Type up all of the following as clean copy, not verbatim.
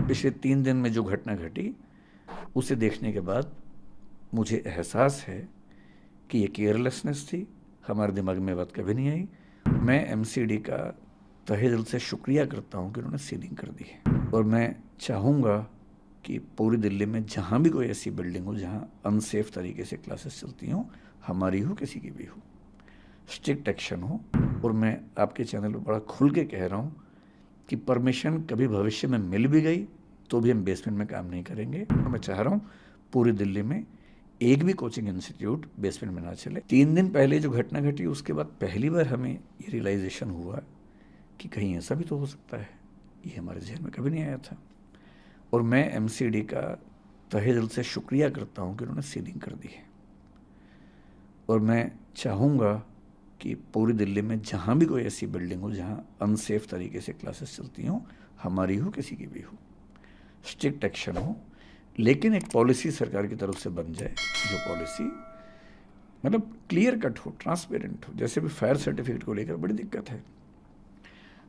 पिछले 3 दिन में जो घटना घटी उसे देखने के बाद मुझे एहसास है कि ये केयरलेसनेस थी, हमारे दिमाग में बात कभी नहीं आई। मैं एमसीडी का तहे दिल से शुक्रिया करता हूँ कि उन्होंने सीलिंग कर दी है, और मैं चाहूँगा कि पूरी दिल्ली में जहाँ भी कोई ऐसी बिल्डिंग हो जहाँ अनसेफ तरीके से क्लासेस चलती हों, हमारी हो किसी की भी हो, स्ट्रिक्ट एक्शन हो। और मैं आपके चैनल पर बड़ा खुल के कह रहा हूँ कि परमिशन कभी भविष्य में मिल भी गई तो भी हम बेसमेंट में काम नहीं करेंगे। और मैं चाह रहा हूँ पूरी दिल्ली में एक भी कोचिंग इंस्टीट्यूट बेसमेंट में ना चले। 3 दिन पहले जो घटना घटी उसके बाद पहली बार हमें ये रियलाइजेशन हुआ कि कहीं ऐसा भी तो हो सकता है, ये हमारे जहन में कभी नहीं आया था। और मैं एमसीडी का तहे दिल से शुक्रिया करता हूँ कि उन्होंने सीलिंग कर दी है, और मैं चाहूँगा कि पूरी दिल्ली में जहाँ भी कोई ऐसी बिल्डिंग हो जहाँ अनसेफ तरीके से क्लासेस चलती हों, हमारी हो किसी की भी हो, स्ट्रिक्ट एक्शन हो। लेकिन एक पॉलिसी सरकार की तरफ से बन जाए, जो पॉलिसी मतलब क्लियर कट हो, ट्रांसपेरेंट हो। जैसे भी फायर सर्टिफिकेट को लेकर बड़ी दिक्कत है।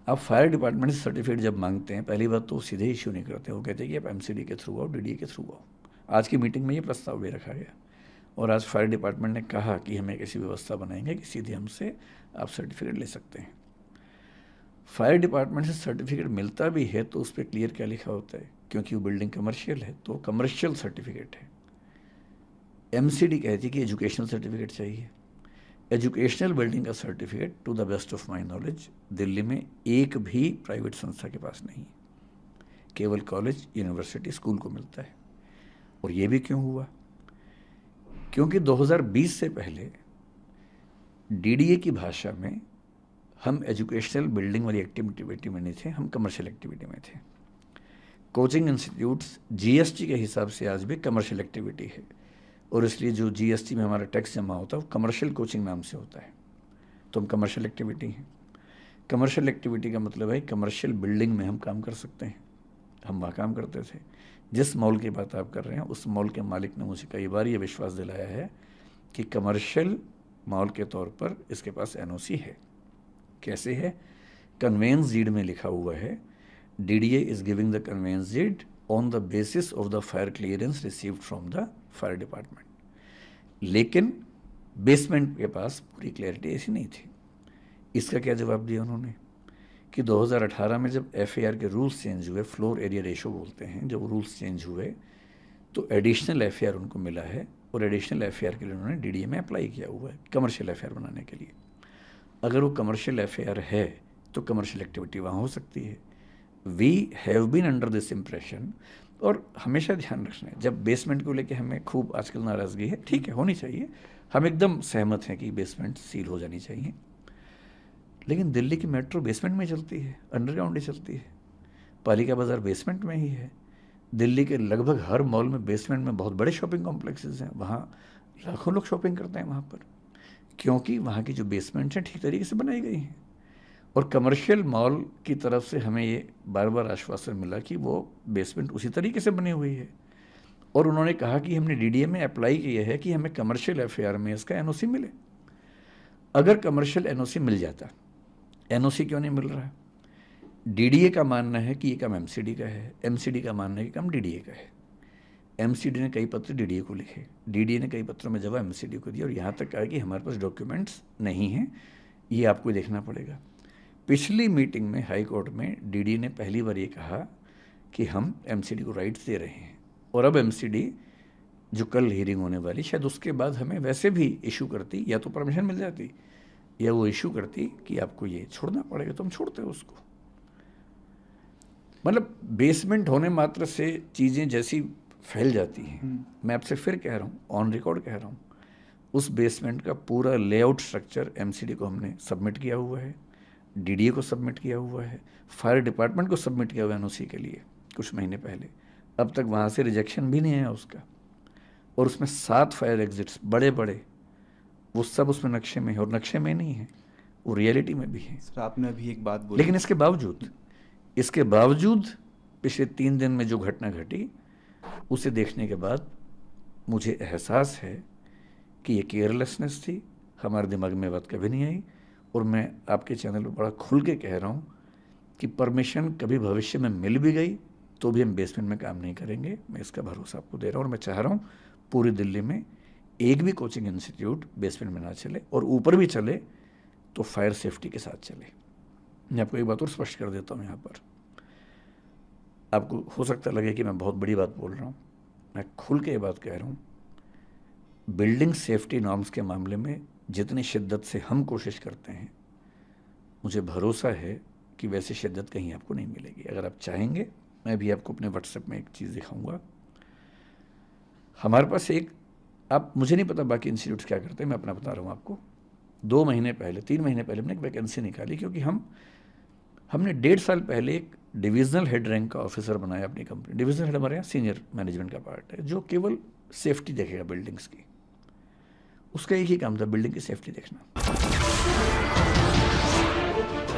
आप फायर डिपार्टमेंट से सर्टिफिकेट जब मांगते हैं, पहली बात तो वो सीधे इश्यू नहीं करते, वो कहते हैं कि आप एमसीडी के थ्रू आओ, डीडीए के थ्रू आओ। आज की मीटिंग में ये प्रस्ताव भी रखा गया, और आज फायर डिपार्टमेंट ने कहा कि हम एक ऐसी व्यवस्था बनाएंगे कि सीधे हमसे आप सर्टिफिकेट ले सकते हैं। फायर डिपार्टमेंट से सर्टिफिकेट मिलता भी है तो उस पर क्लियर क्या लिखा होता है, क्योंकि वो बिल्डिंग कमर्शियल है तो कमर्शियल सर्टिफिकेट है। एमसीडी कहती है कि एजुकेशनल सर्टिफिकेट चाहिए। एजुकेशनल बिल्डिंग का certificate to the best of my knowledge Delhi में एक भी प्राइवेट संस्था के पास नहीं है, केवल कॉलेज, यूनिवर्सिटी, स्कूल को मिलता है। और ये भी क्यों हुआ? क्योंकि 2020 से पहले डीडीए की भाषा में हम एजुकेशनल बिल्डिंग वाली एक्टिविटी में नहीं थे, हम कमर्शियल एक्टिविटी में थे। कोचिंग इंस्टीट्यूट्स जीएसटी के हिसाब से आज भी कमर्शियल एक्टिविटी है, और इसलिए जो जीएसटी में हमारा टैक्स जमा होता है वो कमर्शियल कोचिंग नाम से होता है, तो हम कमर्शियल एक्टिविटी हैं। कमर्शियल एक्टिविटी का मतलब है कमर्शियल बिल्डिंग में हम काम कर सकते हैं, हम वहाँ काम करते थे। जिस मॉल की बात आप कर रहे हैं उस मॉल के मालिक ने मुझे कई बार ये विश्वास दिलाया है कि कमर्शियल मॉल के तौर पर इसके पास एनओसी है। कैसे है? कन्वेंस डीड में लिखा हुआ है, DDA is giving the conveyance deed on the basis of the fire clearance received from the fire department. लेकिन बेसमेंट के पास पूरी क्लैरिटी ऐसी नहीं थी। इसका क्या जवाब दिया उन्होंने कि 2018 में जब एफएआर के रूल्स चेंज हुए, फ्लोर एरिया रेशो बोलते हैं, जब रूल्स चेंज हुए तो एडिशनल एफएआर उनको मिला है, और एडिशनल एफएआर के लिए उन्होंने डीडीए में अप्लाई किया हुआ है कमर्शियल एफएआर बनाने के लिए। अगर वो कमर्शियल एफएआर है तो कमर्शियल एक्टिविटी वहाँ हो सकती है। We have been under this impression, और हमेशा ध्यान रखना है, जब बेसमेंट को लेके हमें खूब आजकल नाराज़गी है, ठीक है होनी चाहिए, हम एकदम सहमत हैं कि बेसमेंट सील हो जानी चाहिए, लेकिन दिल्ली की मेट्रो बेसमेंट में चलती है, अंडरग्राउंड ही चलती है। पालिका बाज़ार बेसमेंट में ही है। दिल्ली के लगभग हर मॉल में बेसमेंट में बहुत बड़े शॉपिंग कॉम्प्लेक्सेस हैं, वहाँ लाखों लोग शॉपिंग करते हैं वहाँ पर, क्योंकि वहाँ की जो बेसमेंट्स हैं ठीक तरीके से बनाई गई हैं। और कमर्शियल मॉल की तरफ से हमें ये बार बार आश्वासन मिला कि वो बेसमेंट उसी तरीके से बनी हुई है, और उन्होंने कहा कि हमने डीडीए में अप्लाई किया है कि हमें कमर्शियल एफएआर में इसका एनओसी मिले। अगर कमर्शियल एनओसी मिल जाता, एनओसी क्यों नहीं मिल रहा? डीडीए का मानना है कि ये काम एमसीडी का है, एमसीडी का मानना है कि काम डीडीए का है। एमसीडी ने कई पत्र डीडीए को लिखे, डीडीए ने कई पत्रों में जवाब एमसीडी को दिया, और यहाँ तक कहा कि हमारे पास डॉक्यूमेंट्स नहीं हैं, ये आपको देखना पड़ेगा। पिछली मीटिंग में हाई कोर्ट में डीडीए ने पहली बार ये कहा कि हम एमसीडी को राइट्स दे रहे हैं, और अब एमसीडी जो कल हियरिंग होने वाली, शायद उसके बाद हमें वैसे भी इशू करती, या तो परमिशन मिल जाती या वो इशू करती कि आपको ये छोड़ना पड़ेगा, तो हम छोड़ते उसको। मतलब बेसमेंट होने मात्र से चीज़ें जैसी फैल जाती हैं। मैं आपसे फिर कह रहा हूँ, ऑन रिकॉर्ड कह रहा हूँ, उस बेसमेंट का पूरा लेआउट स्ट्रक्चर एमसीडी को हमने सबमिट किया हुआ है, डीडीए को सबमिट किया हुआ है, फायर डिपार्टमेंट को सबमिट किया हुआ है एनओसी के लिए कुछ महीने पहले। अब तक वहाँ से रिजेक्शन भी नहीं आया उसका, और उसमें 7 फायर एग्जिट्स बड़े बड़े, वो सब उसमें नक्शे में है, और नक्शे में नहीं है, वो रियलिटी में भी है। सर आपने अभी एक बात बोली, लेकिन इसके बावजूद पिछले 3 दिन में जो घटना घटी उसे देखने के बाद मुझे एहसास है कि ये केयरलेसनेस थी, हमारे दिमाग में बात कभी नहीं आई। और मैं आपके चैनल पर बड़ा खुल के कह रहा हूँ कि परमिशन कभी भविष्य में मिल भी गई तो भी हम बेसमेंट में काम नहीं करेंगे। मैं इसका भरोसा आपको दे रहा हूँ और मैं चाह रहा हूँ पूरी दिल्ली में एक भी कोचिंग इंस्टीट्यूट बेसमेंट में ना चले, और ऊपर भी चले तो फायर सेफ्टी के साथ चले। मैं आपको एक बात और स्पष्ट कर देता हूँ यहाँ पर, आपको हो सकता लगे कि मैं बहुत बड़ी बात बोल रहा हूँ, मैं खुल के ये बात कह रहा हूँ, बिल्डिंग सेफ्टी नॉर्म्स के मामले में जितनी शिद्दत से हम कोशिश करते हैं, मुझे भरोसा है कि वैसी शिद्दत कहीं आपको नहीं मिलेगी। अगर आप चाहेंगे मैं भी आपको अपने व्हाट्सएप में एक चीज़ दिखाऊंगा। हमारे पास एक, आप, मुझे नहीं पता बाकी इंस्टीट्यूट्स क्या करते हैं, मैं अपना बता रहा हूँ आपको। 2 महीने पहले, 3 महीने पहले हमने एक वैकेंसी निकाली, क्योंकि हमने 1.5 साल पहले एक डिविजनल हेड रैंक का ऑफिसर बनाया अपनी कंपनी। डिविजनल हेड हमारे यहाँ सीनियर मैनेजमेंट का पार्ट है, जो केवल सेफ्टी देखेगा बिल्डिंग्स की। उसका एक ही काम था, बिल्डिंग की सेफ्टी देखना।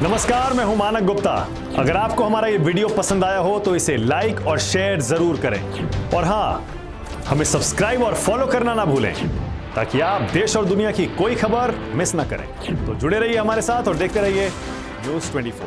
नमस्कार, मैं हूं मानक गुप्ता। अगर आपको हमारा ये वीडियो पसंद आया हो तो इसे लाइक और शेयर जरूर करें, और हाँ, हमें सब्सक्राइब और फॉलो करना ना भूलें, ताकि आप देश और दुनिया की कोई खबर मिस ना करें। तो जुड़े रहिए हमारे साथ और देखते रहिए News 24।